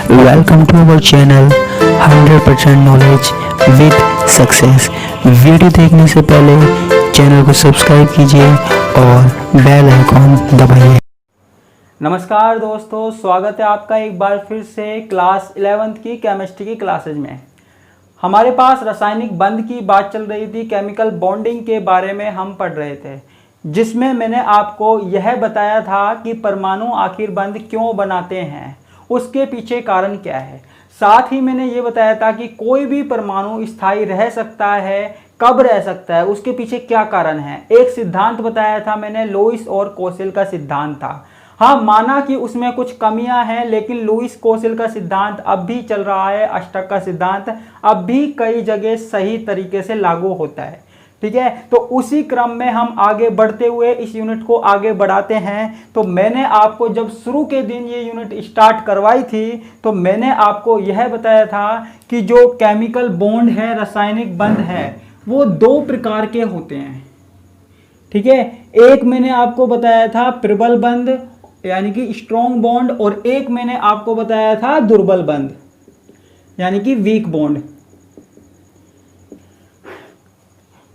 Welcome to our channel 100% knowledge with success. Video देखने से पहले चैनल को सब्सक्राइब कीजिए और बेल आइकॉन दबाइए। नमस्कार दोस्तों, स्वागत है आपका एक बार फिर से क्लास 11th की केमिस्ट्री की क्लासेज में। हमारे पास रासायनिक बंध की बात चल रही थी, केमिकल बॉन्डिंग के बारे में हम पढ़ रहे थे, जिसमें मैंने आपको यह बताया था कि परमाणु आखिर बंध क्यों बनाते हैं, उसके पीछे कारण क्या है। साथ ही मैंने ये बताया था कि कोई भी परमाणु स्थायी रह सकता है, कब रह सकता है, उसके पीछे क्या कारण है। एक सिद्धांत बताया था मैंने, लुईस और कोसेल का सिद्धांत था। हाँ, माना कि उसमें कुछ कमियां हैं, लेकिन लुईस कोसेल का सिद्धांत अब भी चल रहा है। अष्टक का सिद्धांत अब भी कई जगह सही तरीके से लागू होता है। ठीक है, तो उसी क्रम में हम आगे बढ़ते हुए इस यूनिट को आगे बढ़ाते हैं। तो मैंने आपको जब शुरू के दिन ये यूनिट स्टार्ट करवाई थी, तो मैंने आपको यह बताया था कि जो केमिकल बॉन्ड है, रासायनिक बंध है, वो दो प्रकार के होते हैं। ठीक है, एक मैंने आपको बताया था प्रबल बंध यानी कि स्ट्रॉन्ग बॉन्ड, और एक मैंने आपको बताया था दुर्बल बंध यानी कि वीक बॉन्ड।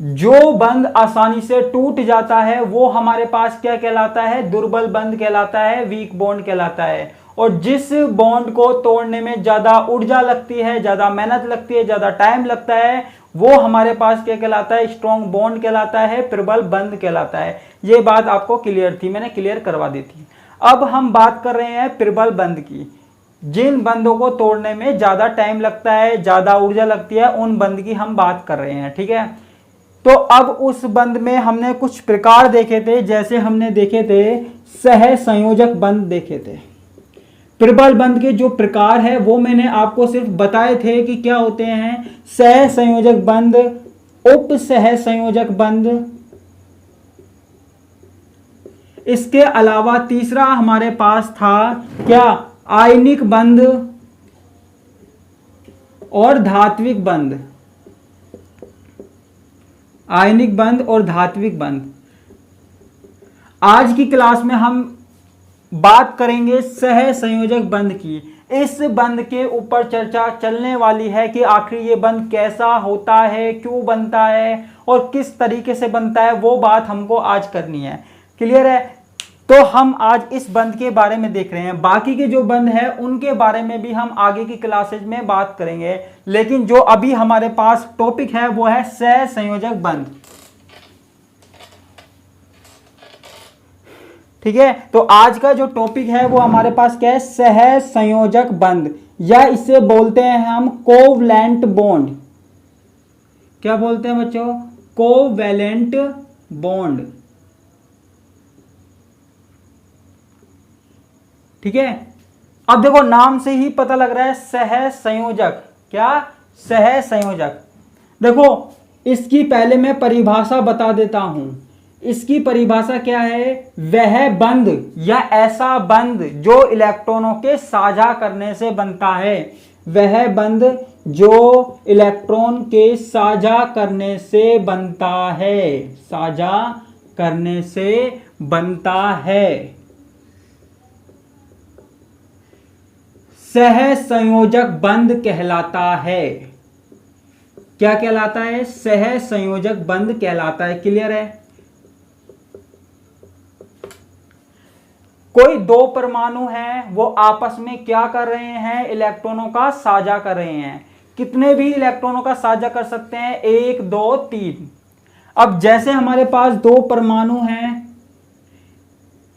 जो बंध आसानी से टूट जाता है वो हमारे पास क्या कहलाता है, दुर्बल बंध कहलाता है, वीक बॉन्ड कहलाता है। और जिस बॉन्ड को तोड़ने में ज्यादा ऊर्जा लगती है, ज्यादा मेहनत लगती है, ज्यादा टाइम लगता है, वो हमारे पास क्या कहलाता है, स्ट्रॉन्ग बॉन्ड कहलाता है, प्रबल बंध कहलाता है। ये बात आपको क्लियर थी, मैंने क्लियर करवा दी थी। अब हम बात कर रहे हैं प्रबल बंध की। जिन बंधों को तोड़ने में ज्यादा टाइम लगता है, ज्यादा ऊर्जा लगती है, उन बंध की हम बात कर रहे हैं। ठीक है, तो अब उस बंध में हमने कुछ प्रकार देखे थे, जैसे हमने देखे थे सह संयोजक बंध देखे थे। प्रबल बंध के जो प्रकार है वो मैंने आपको सिर्फ बताए थे कि क्या होते हैं, सह संयोजक बंध, उप सह संयोजक बंध। इसके अलावा तीसरा हमारे पास था क्या, आयनिक बंध और धात्विक बंध। आयनिक बंध और धात्विक बंध। आज की क्लास में हम बात करेंगे सह संयोजक बंध की। इस बंध के ऊपर चर्चा चलने वाली है कि आखिर ये बंध कैसा होता है, क्यों बनता है और किस तरीके से बनता है, वो बात हमको आज करनी है। क्लियर है? तो हम आज इस बंध के बारे में देख रहे हैं। बाकी के जो बंध है उनके बारे में भी हम आगे की क्लासेज में बात करेंगे, लेकिन जो अभी हमारे पास टॉपिक है वो है सह संयोजक बंध। ठीक है, तो आज का जो टॉपिक है वो हमारे पास क्या है, सह संयोजक बंध, या इसे बोलते हैं हम कोवैलेंट बॉन्ड। क्या बोलते हैं बच्चों, कोवैलेंट बॉन्ड। ठीक है, अब देखो नाम से ही पता लग रहा है सह संयोजक। क्या, सह संयोजक। देखो इसकी पहले मैं परिभाषा बता देता हूं। इसकी परिभाषा क्या है, वह बंध या ऐसा बंध जो इलेक्ट्रॉनों के साझा करने से बनता है। वह बंध जो इलेक्ट्रॉन के साझा करने से बनता है, साझा करने से बनता है, सह संयोजक बंध कहलाता है। क्या कहलाता है, सह संयोजक बंध कहलाता है। क्लियर है? कोई दो परमाणु हैं, वो आपस में क्या कर रहे हैं, इलेक्ट्रॉनों का साझा कर रहे हैं। कितने भी इलेक्ट्रॉनों का साझा कर सकते हैं, 1 2 3। अब जैसे हमारे पास दो परमाणु हैं,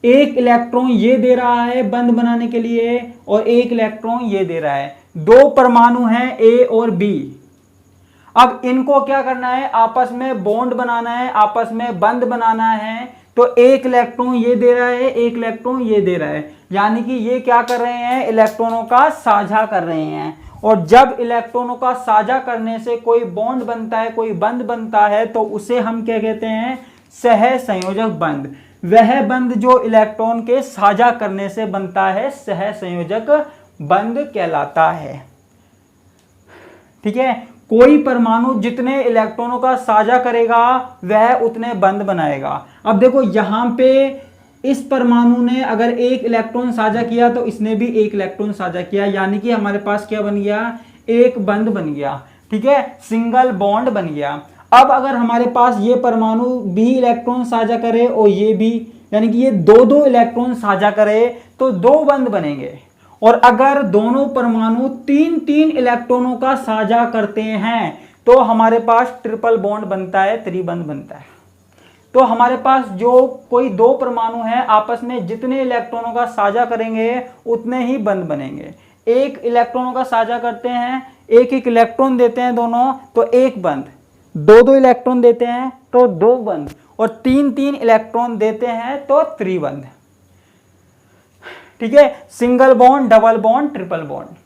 एक इलेक्ट्रॉन ये दे रहा है बंध बनाने के लिए और एक इलेक्ट्रॉन ये दे रहा है। दो परमाणु हैं ए और बी। अब इनको क्या करना है, आपस में बॉन्ड बनाना है, आपस में बंध बनाना है। तो एक इलेक्ट्रॉन ये दे रहा है, एक इलेक्ट्रॉन ये दे रहा है, यानी कि ये क्या कर रहे हैं, इलेक्ट्रॉनों का साझा कर रहे हैं। और जब इलेक्ट्रॉनों का साझा करने से कोई बॉन्ड बनता है, कोई बंध बनता है, तो उसे हम क्या कहते हैं, सह संयोजक बंध। वह बंध जो इलेक्ट्रॉन के साझा करने से बनता है, सह संयोजक बंध कहलाता है। ठीक है, कोई परमाणु जितने इलेक्ट्रॉनों का साझा करेगा वह उतने बंध बनाएगा। अब देखो यहां पे इस परमाणु ने अगर एक इलेक्ट्रॉन साझा किया तो इसने भी एक इलेक्ट्रॉन साझा किया, यानी कि हमारे पास क्या बन गया, एक बंध बन गया। ठीक है, सिंगल बॉन्ड बन गया। अब अगर हमारे पास ये परमाणु भी इलेक्ट्रॉन साझा करे और ये भी, यानी कि ये दो दो इलेक्ट्रॉन साझा करे तो दो बंध बनेंगे। और अगर दोनों परमाणु तीन तीन इलेक्ट्रॉनों का साझा करते हैं तो हमारे पास ट्रिपल बॉन्ड बनता है, त्रिबंध बनता है। तो हमारे पास जो कोई दो परमाणु है आपस में जितने इलेक्ट्रॉनों का साझा करेंगे उतने ही बंध बनेंगे। एक इलेक्ट्रॉनों का साझा करते हैं, एक एक इलेक्ट्रॉन देते हैं दोनों तो एक बंध, दो दो इलेक्ट्रॉन देते हैं तो दो बंध, और तीन तीन इलेक्ट्रॉन देते हैं तो त्रिबंध। ठीक है, single bond, double bond, triple bond.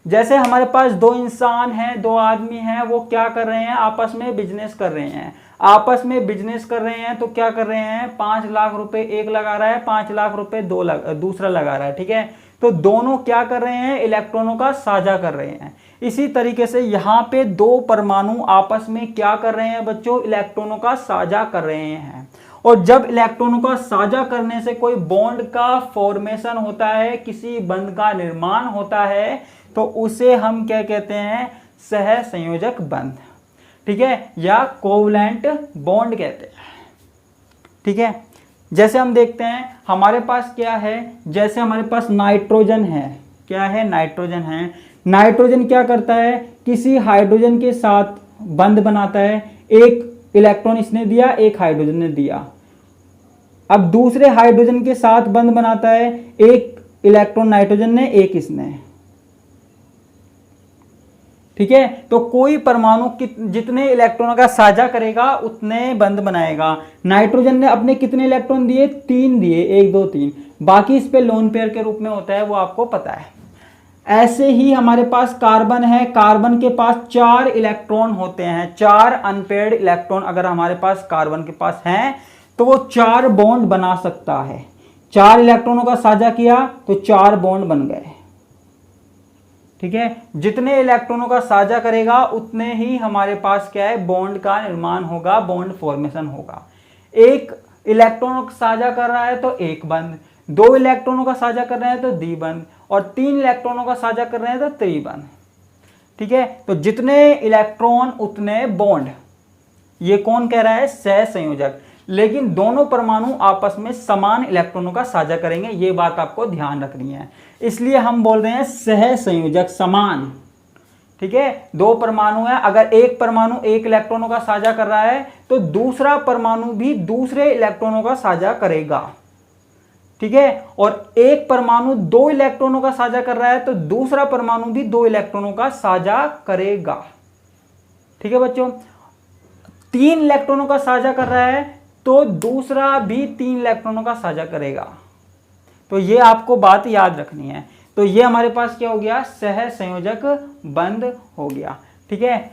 जैसे हमारे पास दो इंसान हैं, दो आदमी हैं, वो क्या कर रहे हैं, आपस में बिजनेस कर रहे हैं। आपस में बिजनेस कर रहे हैं तो क्या कर रहे हैं, 5 लाख रुपए एक लगा रहा है, 5 लाख रुपए दूसरा लगा रहा है। ठीक है, तो दोनों क्या कर रहे हैं, इलेक्ट्रॉनों का साझा कर रहे हैं। इसी तरीके से यहाँ पे दो परमाणु आपस में क्या कर रहे हैं बच्चों, इलेक्ट्रॉनों का साझा कर रहे हैं। और जब इलेक्ट्रॉनों का साझा करने से कोई बॉन्ड का फॉर्मेशन होता है, किसी बंध का निर्माण होता है, तो उसे हम क्या कहते हैं, सहसंयोजक बंध। ठीक है, या कोवलेंट बॉन्ड कहते हैं। ठीक है, जैसे हम देखते हैं हमारे पास क्या है, जैसे हमारे पास नाइट्रोजन है, क्या है, नाइट्रोजन है। नाइट्रोजन क्या करता है, किसी हाइड्रोजन के साथ बंध बनाता है। एक इलेक्ट्रॉन इसने दिया, एक हाइड्रोजन ने दिया। अब दूसरे हाइड्रोजन के साथ बंध बनाता है, एक इलेक्ट्रॉन नाइट्रोजन ने, एक इसने। ठीक है, तो कोई परमाणु जितने इलेक्ट्रॉनों का साझा करेगा उतने बंध बनाएगा। नाइट्रोजन ने अपने कितने इलेक्ट्रॉन दिए, 3 दिए, 1 2 3, बाकी इस पे लोन पेयर के रूप में होता है, वो आपको पता है। ऐसे ही हमारे पास कार्बन है, कार्बन के पास 4 इलेक्ट्रॉन होते हैं, 4 अनपेयर्ड इलेक्ट्रॉन अगर हमारे पास कार्बन के पास हैं तो वो 4 बॉन्ड बना सकता है। 4 इलेक्ट्रॉनों का साझा किया तो 4 बॉन्ड बन गए। ठीक है, जितने इलेक्ट्रॉनों का साझा करेगा उतने ही हमारे पास क्या है, बॉन्ड का निर्माण होगा, बॉन्ड फॉर्मेशन होगा। एक इलेक्ट्रॉनों का साझा कर रहा है तो एक बंध, 2 इलेक्ट्रॉनों का साझा कर रहे हैं तो द्विबंध, और 3 इलेक्ट्रॉनों का साझा कर रहे हैं तो त्रिबंध। ठीक है, तो जितने इलेक्ट्रॉन उतने बॉन्ड, ये कौन कह रहा है, सहसंयोजक। लेकिन दोनों परमाणु आपस में समान इलेक्ट्रॉनों का साझा करेंगे, ये बात आपको ध्यान रखनी है, इसलिए हम बोल रहे हैं सहसंयोजक, समान। ठीक है, दो परमाणु है, अगर एक परमाणु एक इलेक्ट्रॉनों का साझा कर रहा है तो दूसरा परमाणु भी दूसरे इलेक्ट्रॉनों का साझा करेगा। ठीक है, और एक परमाणु 2 इलेक्ट्रॉनों का साझा कर रहा है तो दूसरा परमाणु भी 2 इलेक्ट्रॉनों का साझा करेगा। ठीक है बच्चों, 3 इलेक्ट्रॉनों का साझा कर रहा है तो दूसरा भी 3 इलेक्ट्रॉनों का साझा करेगा। तो ये आपको बात याद रखनी है। तो ये हमारे पास क्या हो गया, सहसंयोजक बंध हो गया। ठीक है,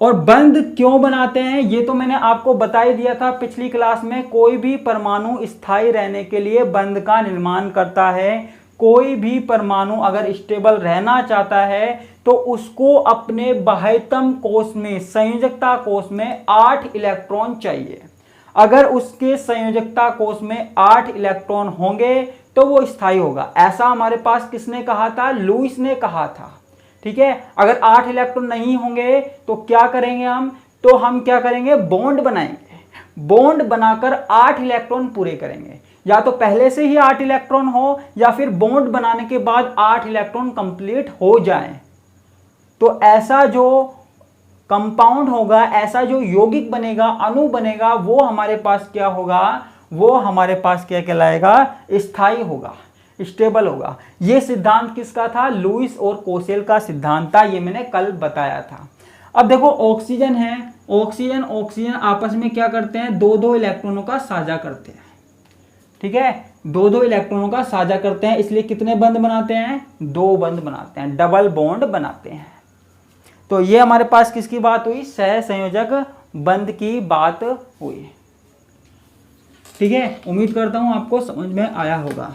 और बंध क्यों बनाते हैं ये तो मैंने आपको बता ही दिया था पिछली क्लास में। कोई भी परमाणु स्थायी रहने के लिए बंध का निर्माण करता है। कोई भी परमाणु अगर स्टेबल रहना चाहता है तो उसको अपने बाह्यतम कोश में, संयोजकता कोश में 8 इलेक्ट्रॉन चाहिए। अगर उसके संयोजकता कोश में 8 इलेक्ट्रॉन होंगे तो वो स्थायी होगा। ऐसा हमारे पास किसने कहा था, लुईस ने कहा था। ठीक है, अगर 8 इलेक्ट्रॉन नहीं होंगे तो क्या करेंगे हम, तो हम क्या करेंगे, बॉन्ड बनाएंगे। बॉन्ड बनाकर 8 इलेक्ट्रॉन पूरे करेंगे। या तो पहले से ही 8 इलेक्ट्रॉन हो या फिर बॉन्ड बनाने के बाद 8 इलेक्ट्रॉन कंप्लीट हो जाएं। तो ऐसा जो कंपाउंड होगा, ऐसा जो यौगिक बनेगा, अणु बनेगा, वो हमारे पास क्या होगा, वो हमारे पास क्या कहलाएगा, स्थायी होगा, स्टेबल होगा। ये सिद्धांत किसका था, लुईस और कोसेल का सिद्धांत था, ये मैंने कल बताया था। अब देखो ऑक्सीजन है, ऑक्सीजन ऑक्सीजन आपस में क्या करते हैं, 2-2 इलेक्ट्रॉनों का साझा करते हैं। ठीक है, 2-2 इलेक्ट्रॉनों का साझा करते हैं, इसलिए कितने बंध बनाते हैं, 2 बंध बनाते हैं, डबल बॉन्ड बनाते हैं। तो ये हमारे पास किसकी बात हुई, सहसंयोजक बंध की बात हुई। ठीक है, उम्मीद करता हूं आपको समझ में आया होगा।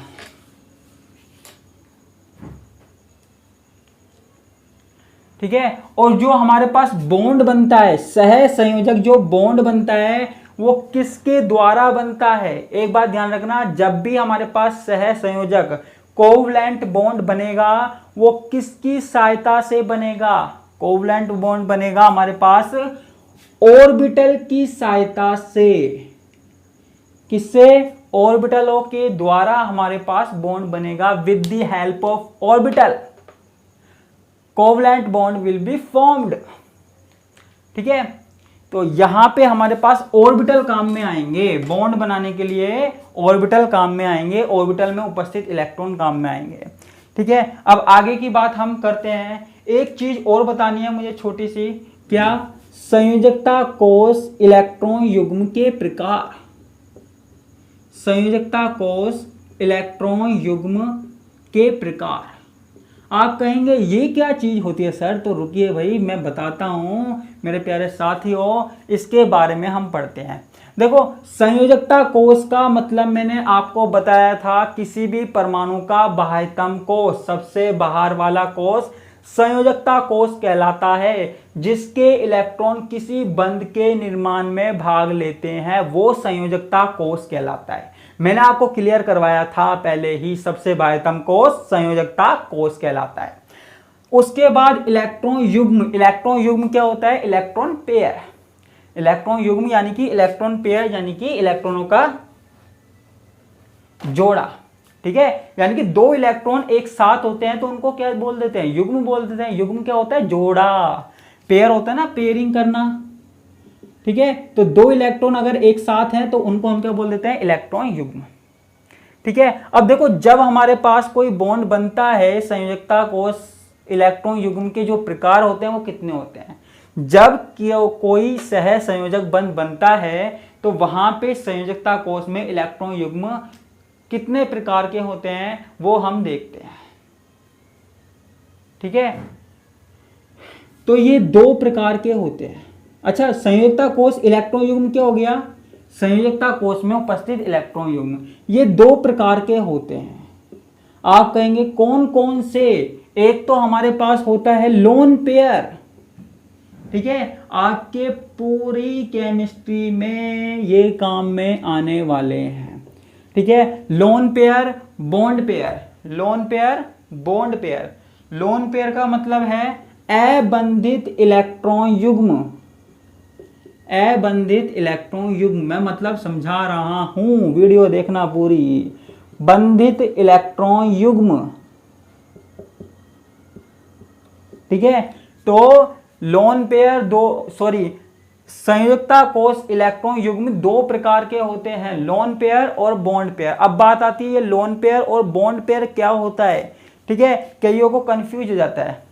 ठीक है, और जो हमारे पास बॉन्ड बनता है, सहसंयोजक जो बॉन्ड बनता है वो किसके द्वारा बनता है। एक बात ध्यान रखना, जब भी हमारे पास सह संयोजक कोवलेंट बॉन्ड बनेगा वो किसकी सहायता से बनेगा। कोवलेंट बॉन्ड बनेगा हमारे पास ऑर्बिटल की सहायता से। किससे? ऑर्बिटलों के द्वारा हमारे पास बॉन्ड बनेगा। With the help of orbital covalent bond will be formed. ठीक है, तो यहां पे हमारे पास ऑर्बिटल काम में आएंगे। बॉन्ड बनाने के लिए ऑर्बिटल काम में आएंगे, ऑर्बिटल में उपस्थित इलेक्ट्रॉन काम में आएंगे। ठीक है, अब आगे की बात हम करते हैं। एक चीज और बतानी है मुझे छोटी सी, क्या? संयोजकता कोष इलेक्ट्रॉन युग्म के प्रकार। संयोजकता कोष इलेक्ट्रॉन युग्म के प्रकार। आप कहेंगे ये क्या चीज होती है सर? तो रुकिए भाई, मैं बताता हूं मेरे प्यारे साथियों, इसके बारे में हम पढ़ते हैं। देखो, संयोजकता कोष का मतलब मैंने आपको बताया था, किसी भी परमाणु का बाह्यतम कोष, सबसे बाहर वाला कोष संयोजकता कोष कहलाता है। जिसके इलेक्ट्रॉन किसी बंध के निर्माण में भाग लेते हैं वो संयोजकता कोष कहलाता है। मैंने आपको क्लियर करवाया था पहले ही, सबसे बाह्यतम कोष संयोजकता कोष कहलाता है। उसके बाद इलेक्ट्रॉन युग्म। इलेक्ट्रॉन युग्म क्या होता है? Electron pair. इलेक्ट्रॉन युग्म यानी कि इलेक्ट्रॉन पेयर, यानी कि इलेक्ट्रॉनों का जोड़ा। ठीक है, यानी कि दो इलेक्ट्रॉन एक साथ होते हैं तो उनको क्या बोल देते हैं? युग्म बोल देते हैं। युग्म क्या होता है? जोड़ा। पेयर होता है ना, पेयरिंग करना। ठीक है, तो दो इलेक्ट्रॉन अगर एक साथ हैं तो उनको हम क्या बोल देते हैं? इलेक्ट्रॉन युग्म। ठीक है, अब देखो, जब हमारे पास कोई बॉन्ड बनता है संयोजकता कोष इलेक्ट्रॉन युग्म के जो प्रकार होते हैं वो कितने होते हैं? जब कोई सह संयोजक बंध बनता है तो वहां पे संयोजकता कोष में इलेक्ट्रॉन युग्म कितने प्रकार के होते हैं वो हम देखते हैं। ठीक है, तो ये दो प्रकार के होते हैं। अच्छा, संयोजकता कोष इलेक्ट्रॉन युग्म क्या हो गया? संयोजकता कोष में उपस्थित इलेक्ट्रॉन युग्म, ये दो प्रकार के होते हैं। आप कहेंगे कौन कौन से? एक तो हमारे पास होता है लोन पेयर। ठीक है, आपके पूरी केमिस्ट्री में ये काम में आने वाले हैं। ठीक है, lone pair, bond pair. Lone pair, bond pair. Lone pair का मतलब है अबंधित इलेक्ट्रॉन युग्म। अबंधित इलेक्ट्रॉन युग्म, मैं मतलब समझा रहा हूं, वीडियो देखना पूरी। बंधित इलेक्ट्रॉन युग्म। ठीक है, तो लोन पेयर संयोजकता कोष इलेक्ट्रॉन युग्म दो प्रकार के होते हैं, लोन पेयर और बॉन्ड पेयर। अब बात आती है लोन पेयर और बॉन्ड पेयर क्या होता है। ठीक है, कईयों को कंफ्यूज हो जाता है।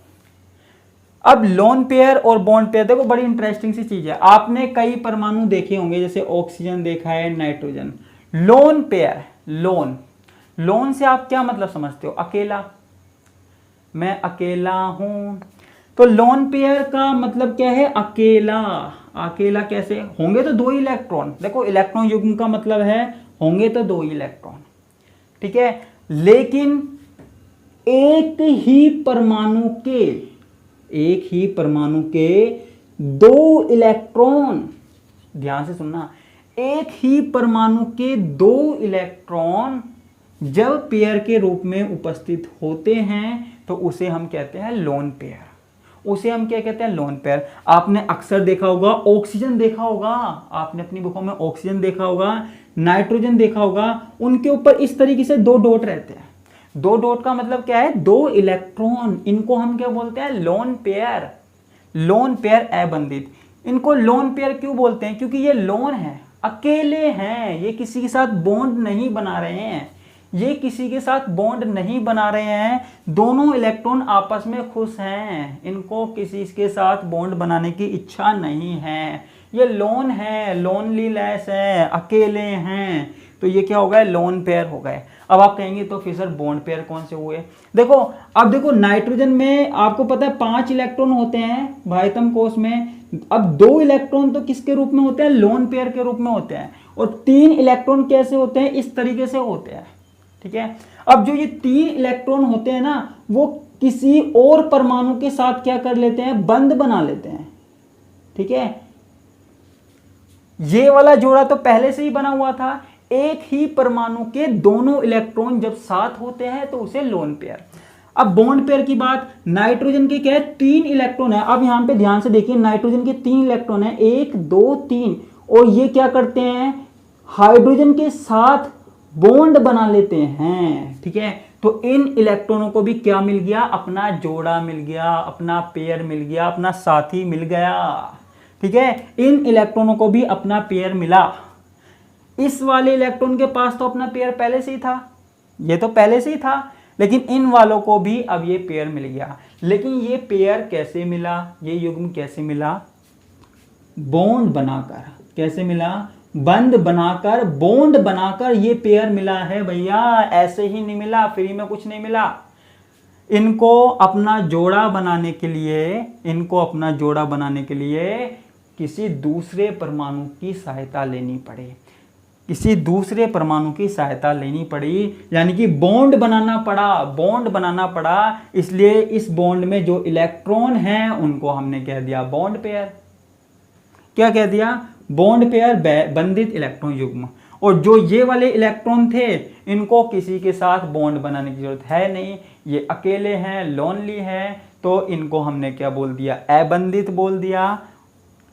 अब लोन पेयर और बॉन्ड पेयर देखो, बड़ी इंटरेस्टिंग सी चीज है। आपने कई परमाणु देखे होंगे, जैसे ऑक्सीजन देखा है, नाइट्रोजन। लोन पेयर, लोन से आप क्या मतलब समझते हो? अकेला, मैं अकेला हूं। तो लोन पेयर का मतलब क्या है? अकेला। अकेला कैसे? होंगे तो दो इलेक्ट्रॉन। देखो, इलेक्ट्रॉन युग्म का मतलब है होंगे तो दो इलेक्ट्रॉन। ठीक है, लेकिन एक ही परमाणु के दो इलेक्ट्रॉन, ध्यान से सुनना, एक ही परमाणु के दो इलेक्ट्रॉन जब पेयर के रूप में उपस्थित होते हैं तो उसे हम कहते हैं लोन पेयर। उसे हम क्या कहते हैं? Lone pair. आपने अक्सर देखा होगा, ऑक्सीजन देखा होगा, आपने अपनी बुकों में ऑक्सीजन देखा होगा, नाइट्रोजन देखा होगा, उनके ऊपर इस तरीके से दो डॉट रहते हैं। दो डॉट का मतलब क्या है? दो इलेक्ट्रॉन। इनको हम क्या बोलते हैं? Lone pair. लोन पेयर अबंधित। इनको लोन पेयर क्यों बोलते हैं? क्योंकि ये लोन है, अकेले हैं, ये किसी के साथ बॉन्ड नहीं बना रहे हैं। ये किसी के साथ बॉन्ड नहीं बना रहे हैं, दोनों इलेक्ट्रॉन आपस में खुश हैं, इनको किसी के साथ बॉन्ड बनाने की इच्छा नहीं है। ये लोन है, लोनलीनेस है, अकेले हैं, तो ये क्या हो गए? लोन पेयर हो गए। अब आप कहेंगे तो फिर सर बॉन्ड पेयर कौन से हुए? देखो, अब देखो, नाइट्रोजन में आपको पता है 5 इलेक्ट्रॉन होते हैं बाह्यतम कोष में। अब 2 इलेक्ट्रॉन तो किसके रूप में होते हैं? लोन पेयर के रूप में होते हैं। और 3 इलेक्ट्रॉन कैसे होते हैं? इस तरीके से होते हैं। ठीक है, अब जो ये 3 इलेक्ट्रॉन होते हैं ना, वो किसी और परमाणु के साथ क्या कर लेते हैं? बंध बना लेते हैं। ठीक है, ये वाला जोड़ा तो पहले से ही बना हुआ था। एक ही परमाणु के दोनों इलेक्ट्रॉन जब साथ होते हैं तो उसे लोन पेयर। अब बॉन्ड पेयर की बात, नाइट्रोजन के क्या है, 3 इलेक्ट्रॉन है। अब यहां पे ध्यान से देखिए, नाइट्रोजन के 3 इलेक्ट्रॉन है, 1 2 3, और ये क्या करते हैं, हाइड्रोजन के साथ बॉन्ड बना लेते हैं। ठीक है, तो इन इलेक्ट्रॉनों को भी क्या मिल गया, अपना जोड़ा मिल गया, अपना पेयर मिल गया, अपना साथी मिल गया। ठीक है, इन इलेक्ट्रॉनों को भी अपना पेयर मिला। इस वाले इलेक्ट्रॉन के पास तो अपना पेयर पहले से ही था, ये तो पहले से ही था, लेकिन इन वालों को भी अब ये पेयर मिल गया। लेकिन ये पेयर कैसे मिला, ये युग्म कैसे मिला, बॉन्ड बनाकर। कैसे मिला, बंध बनाकर, बॉन्ड बनाकर ये पेयर मिला है भैया, ऐसे ही नहीं मिला, फ्री में कुछ नहीं मिला। इनको अपना जोड़ा बनाने के लिए, इनको अपना जोड़ा बनाने के लिए किसी दूसरे परमाणु की सहायता लेनी पड़ी, किसी दूसरे परमाणु की सहायता लेनी पड़ी, यानी कि बॉन्ड बनाना पड़ा, बॉन्ड बनाना पड़ा। इसलिए इस बॉन्ड में जो इलेक्ट्रॉन हैं उनको हमने कह दिया बॉन्ड पेयर। क्या कह दिया, बॉन्ड पेयर, बंधित इलेक्ट्रॉन युग्म। और जो ये वाले इलेक्ट्रॉन थे इनको किसी के साथ बॉन्ड बनाने की जरूरत है नहीं, ये अकेले हैं, लोनली हैं, तो इनको हमने क्या बोल दिया, अबंधित बोल दिया,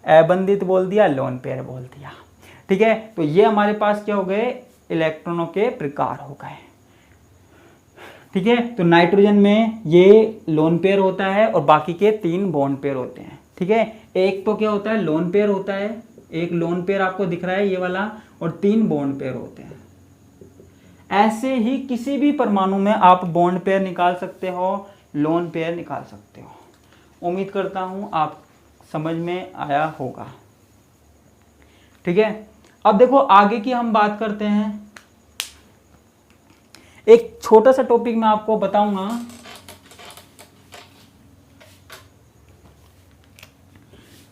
अबंधित बोल दिया, लोन पेयर बोल दिया। ठीक है, तो ये हमारे पास क्या हो गए, इलेक्ट्रॉनों के प्रकार हो गए। ठीक है, तो नाइट्रोजन में ये लोन पेयर होता है और बाकी के 3 बॉन्ड पेयर होते हैं। ठीक है, एक तो क्या होता है, लोन पेयर होता है, एक लोन पेयर आपको दिख रहा है ये वाला, और 3 बॉन्ड पेयर होते हैं। ऐसे ही किसी भी परमाणु में आप बॉन्ड पेयर निकाल सकते हो, लोन पेयर निकाल सकते हो। उम्मीद करता हूं आप समझ में आया होगा। ठीक है, अब देखो आगे की हम बात करते हैं। एक छोटा सा टॉपिक मैं आपको बताऊंगा।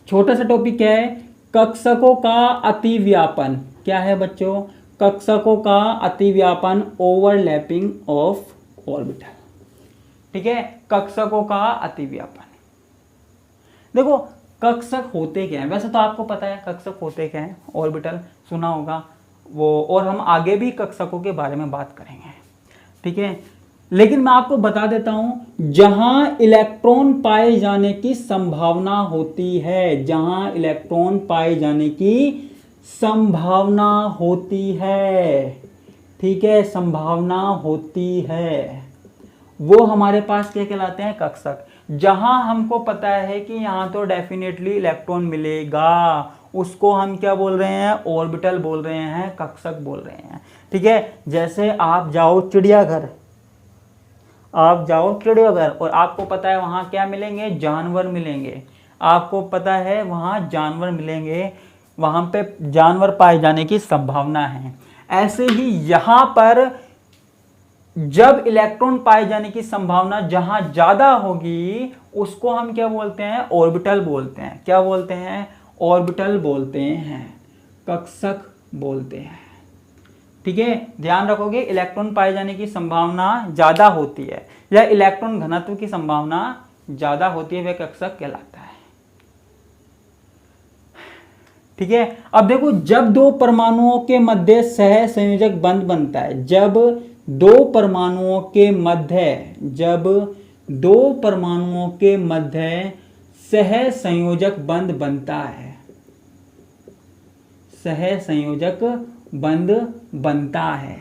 छोटा सा टॉपिक क्या है, कक्षकों का अतिव्यापन। क्या है बच्चों, कक्षकों का अतिव्यापन, ओवरलैपिंग ऑफ ऑर्बिटल। ठीक है, कक्षकों का अतिव्यापन। देखो कक्षक होते क्या हैं, वैसे तो आपको पता है कक्षक होते क्या हैं, ऑर्बिटल सुना होगा वो, और हम आगे भी कक्षकों के बारे में बात करेंगे। ठीक है, लेकिन मैं आपको बता देता हूं, जहां इलेक्ट्रॉन पाए जाने की संभावना होती है, जहां इलेक्ट्रॉन पाए जाने की संभावना होती है, ठीक है, संभावना होती है, वो हमारे पास क्या कहलाते हैं, कक्षक। जहां हमको पता है कि यहां तो डेफिनेटली इलेक्ट्रॉन मिलेगा, उसको हम क्या बोल रहे हैं, ऑर्बिटल बोल रहे हैं, कक्षक बोल रहे हैं। ठीक है, जैसे आप जाओ चिड़ियाघर, आप जाओ चिड़ियाघर और आपको पता है वहां क्या मिलेंगे, जानवर मिलेंगे, आपको पता है वहां जानवर मिलेंगे, वहां पे जानवर पाए जाने की संभावना है। ऐसे ही यहां पर जब इलेक्ट्रॉन पाए जाने की संभावना जहां ज्यादा होगी उसको हम क्या बोलते हैं, ऑर्बिटल बोलते हैं। क्या बोलते हैं, ऑर्बिटल बोलते हैं, कक्षक बोलते हैं। ठीक है, ध्यान रखोगे, इलेक्ट्रॉन पाए जाने की संभावना ज्यादा होती है या इलेक्ट्रॉन घनत्व की संभावना ज्यादा होती है, वह कक्षक कहलाता है। ठीक है, अब देखो जब 2 परमाणुओं के मध्य सह संयोजक बंध बनता है, जब 2 परमाणुओं के मध्य, जब 2 परमाणुओं के मध्य सह संयोजक बंध बनता है, सह संयोजक बंध बनता है।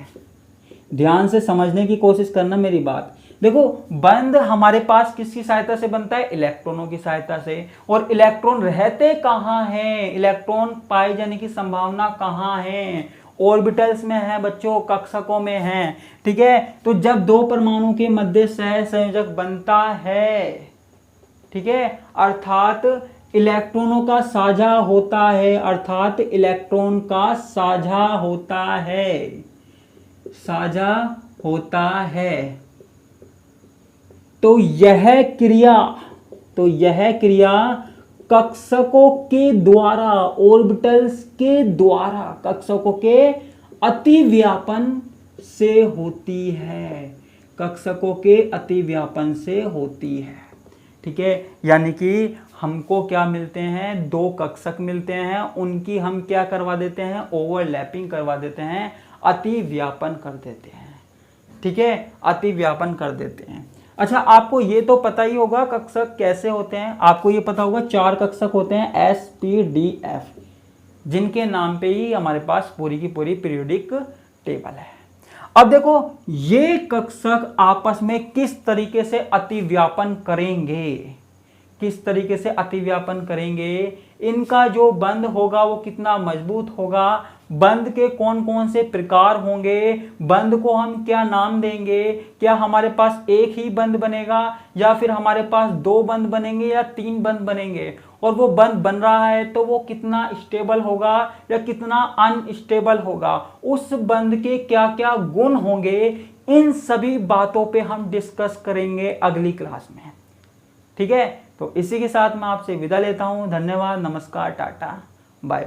ध्यान से समझने की कोशिश करना मेरी बात। देखो बंध हमारे पास किसकी सहायता से बनता है, इलेक्ट्रॉनों की सहायता से। और इलेक्ट्रॉन रहते कहां हैं, इलेक्ट्रॉन पाए जाने की संभावना कहां है, ऑर्बिटल्स में है बच्चों, कक्षकों में है। ठीक है, तो जब 2 परमाणु के मध्य सह संयोजक बनता है, ठीक है, अर्थात इलेक्ट्रॉनों का साझा होता है, अर्थात इलेक्ट्रॉन का साझा होता है, साझा होता है, तो यह क्रिया कक्षकों के द्वारा, ऑर्बिटल्स के द्वारा, कक्षकों के अतिव्यापन से होती है, कक्षकों के अतिव्यापन से होती है। ठीक है, यानी कि हमको क्या मिलते हैं, दो कक्षक मिलते हैं, उनकी हम क्या करवा देते हैं, ओवरलैपिंग करवा देते हैं, अति व्यापन कर देते हैं। ठीक है, अति व्यापन कर देते हैं। अच्छा, आपको ये तो पता ही होगा कक्षक कैसे होते हैं, आपको ये पता होगा 4 कक्षक होते हैं SPDF, जिनके नाम पे ही हमारे पास पूरी की पूरी पीरियोडिक टेबल है। अब देखो ये कक्षक आपस में किस तरीके से अतिव्यापन करेंगे, किस तरीके से अतिव्यापन करेंगे, इनका जो बंध होगा वो कितना मजबूत होगा, बंध के कौन कौन से प्रकार होंगे, बंध को हम क्या नाम देंगे, क्या हमारे पास एक ही बंध बनेगा या फिर हमारे पास 2 बंध बनेंगे या 3 बंध बनेंगे, और वो बंध बन रहा है तो वो कितना स्टेबल होगा या कितना अनस्टेबल होगा, उस बंध के क्या क्या गुण होंगे, इन सभी बातों पे हम डिस्कस करेंगे अगली क्लास में। ठीक है, तो इसी के साथ मैं आपसे विदा लेता हूं। धन्यवाद, नमस्कार, टाटा, बाय।